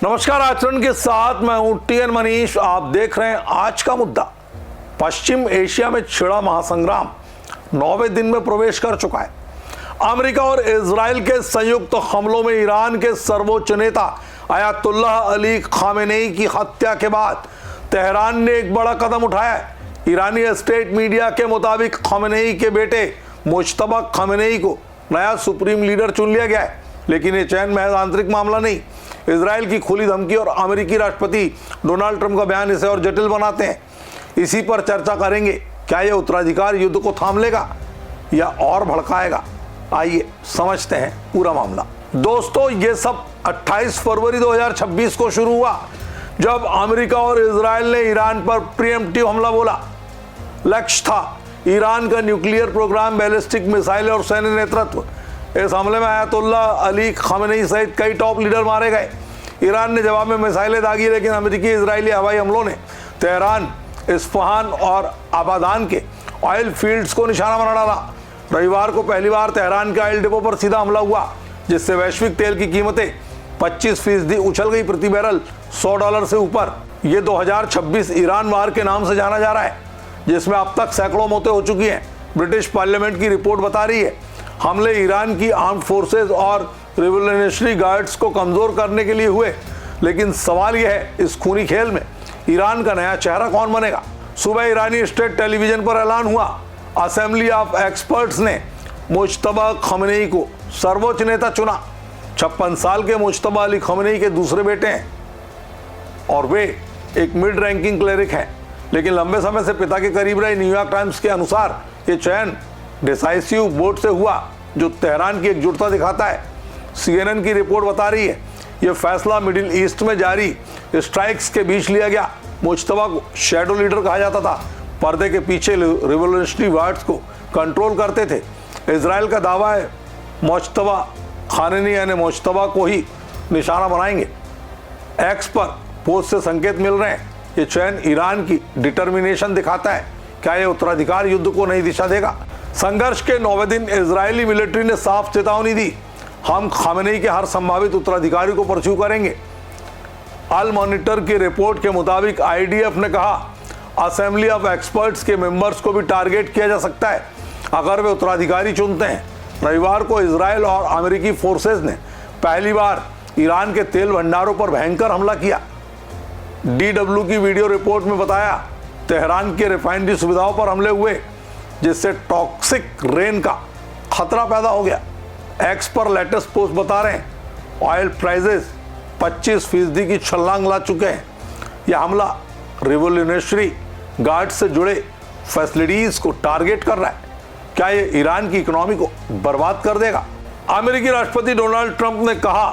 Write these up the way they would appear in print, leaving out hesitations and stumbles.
नमस्कार, आचरण के साथ मैं हूं टीएन मनीष। आप देख रहे हैं आज का मुद्दा। पश्चिम एशिया में छिड़ा महासंग्राम 9वें दिन में प्रवेश कर चुका है। अमेरिका और इजराइल के संयुक्त हमलों में ईरान के सर्वोच्च नेता अयातुल्लाह अली खामेनेई की हत्या के बाद तेहरान ने एक बड़ा कदम उठाया है। ईरानी स्टेट मीडिया के मुताबिक खामेनेई के बेटे मुज्तबा खामेनेई को नया सुप्रीम लीडर चुन लिया गया है। लेकिन ये चयन महज आंतरिक मामला नहीं, इजराइल की खुली धमकी और अमेरिकी राष्ट्रपति डोनाल्ड ट्रंप का बयान इसे और जटिल बनाते हैं। इसी पर चर्चा करेंगे। क्या यह उत्तराधिकार युद्ध को थाम लेगा या और भड़काएगा? आइए समझते हैं पूरा मामला। दोस्तों, ये सब 28 फरवरी 2026 को शुरू हुआ, जब अमेरिका और इजराइल ने ईरान पर प्रीएम्प्टिव हमला बोला। लक्ष्य था ईरान का न्यूक्लियर प्रोग्राम, बैलिस्टिक मिसाइल और सैन्य नेतृत्व। इस हमले में अयातुल्लाह अली खामेनेई सहित कई टॉप लीडर मारे गए। ईरान ने जवाब में मिसाइलें दागी, लेकिन अमेरिकी इजरायली हवाई हमलों ने तेहरान, इस्फहान और आबादान के ऑयल फील्ड्स को निशाना बना डाला। रविवार को पहली बार तेहरान के ऑयल डिपो पर सीधा हमला हुआ, जिससे वैश्विक तेल की कीमतें 25% उछल गई, प्रति बैरल $100 से ऊपर। ये 2026 ईरान वार के नाम से जाना जा रहा है, जिसमें अब तक सैकड़ों मौतें हो चुकी हैं। ब्रिटिश पार्लियामेंट की रिपोर्ट बता रही है हमले ईरान की आर्म्ड फोर्सेस और रिवोल्यूशनरी गार्ड्स को कमजोर करने के लिए हुए। लेकिन सवाल यह है, इस खूनी खेल में ईरान का नया चेहरा कौन बनेगा? सुबह ईरानी स्टेट टेलीविजन पर ऐलान हुआ, असेंबली ऑफ एक्सपर्ट्स ने मुज्तबा खामेनेई को सर्वोच्च नेता चुना। 56 साल के मुज्तबा अली खामेनेई के दूसरे बेटे हैं और वे एक मिड रैंकिंग क्लेरिक हैं, लेकिन लंबे समय से पिता के करीब रहे। न्यूयॉर्क टाइम्स के अनुसार ये चयन डिसाइसिव वोट से हुआ, जो तेहरान की एकजुटता दिखाता है। CNN की रिपोर्ट बता रही है यह फैसला मिडिल ईस्ट में जारी स्ट्राइक्स के बीच लिया गया। मुज्तबा को शैडो लीडर कहा जाता था, पर्दे के पीछे रिवोल्यूशनरी गार्ड्स को कंट्रोल करते थे। इजराइल का दावा है मुज्तबा खामेनेई यानी मुज्तबा को ही निशाना बनाएंगे। एक्स पर पोस्ट से संकेत मिल रहे हैं। ये चयन ईरान की डिटर्मिनेशन दिखाता है। क्या यह उत्तराधिकार युद्ध को नई दिशा देगा? संघर्ष के 9वें दिन इजरायली मिलिट्री ने साफ चेतावनी दी, हम खामेनेई के हर संभावित उत्तराधिकारी को परस्यू करेंगे। अल मॉनिटर की रिपोर्ट के मुताबिक IDF ने कहा असेंबली ऑफ एक्सपर्ट्स के मेंबर्स को भी टारगेट किया जा सकता है अगर वे उत्तराधिकारी चुनते हैं। रविवार को इजराइल और अमेरिकी फोर्सेस ने पहली बार ईरान के तेल भंडारों पर भयंकर हमला किया। DW की वीडियो रिपोर्ट में बताया तेहरान के रिफाइनरी सुविधाओं पर हमले हुए, जिससे टॉक्सिक रेन का खतरा पैदा हो गया। एक्स पर लेटेस्ट पोस्ट बता रहे हैं ऑयल प्राइसेस 25% की छलांग ला चुके हैं। यह हमला रिवोल्यूशनरी गार्ड से जुड़े फैसिलिटीज को टारगेट कर रहा है। क्या यह ईरान की इकोनॉमी को बर्बाद कर देगा? अमेरिकी राष्ट्रपति डोनाल्ड ट्रंप ने कहा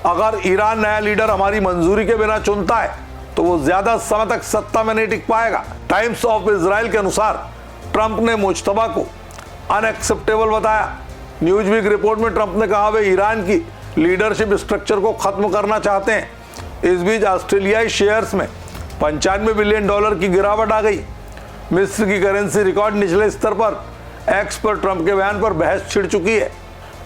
अगर ईरान नया लीडर हमारी मंजूरी के बिना चुनता है तो वो ज्यादा समय तक सत्ता में नहीं टिक पाएगा। टाइम्स ऑफ इजराइल के अनुसार ट्रंप ने मुज्तबा को अनएक्सेप्टेबल बताया। न्यूज़वीक रिपोर्ट में ट्रंप ने कहा वे ईरान की लीडरशिप स्ट्रक्चर को खत्म करना चाहते हैं। इस बीच ऑस्ट्रेलियाई शेयर्स में $95 बिलियन की गिरावट आ गई। मिस्र की करेंसी रिकॉर्ड निचले स्तर पर। एक्स पर ट्रंप के बयान पर बहस छिड़ चुकी है।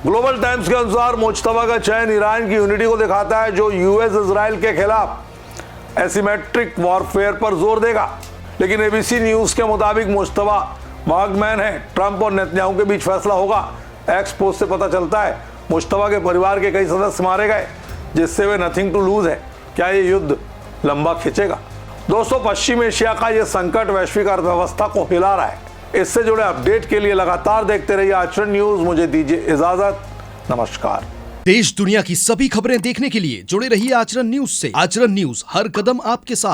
ग्लोबल टाइम्स के अनुसार मुज्तबा का चयन ईरान की यूनिटी को दिखाता है, जो US इजराइल के खिलाफ एसिमेट्रिक वॉरफेयर पर जोर देगा। लेकिन ABC न्यूज़ के मुताबिक मुज्तबा भागमैन है। ट्रंप और नेतन्याहू के बीच फैसला होगा। एक्स पोस्ट से पता चलता है मुज्तबा के परिवार के कई सदस्य मारे गए, जिससे वे नथिंग टू लूज है। क्या ये युद्ध लंबा खींचेगा? दोस्तों, पश्चिम एशिया का ये संकट वैश्विक अर्थव्यवस्था को हिला रहा है। इससे जुड़े अपडेट के लिए लगातार देखते रहिए आचरण न्यूज। मुझे दीजिए इजाजत। नमस्कार। देश दुनिया की सभी खबरें देखने के लिए जुड़े रहिए आचरण न्यूज से। आचरण न्यूज, हर कदम आपके साथ।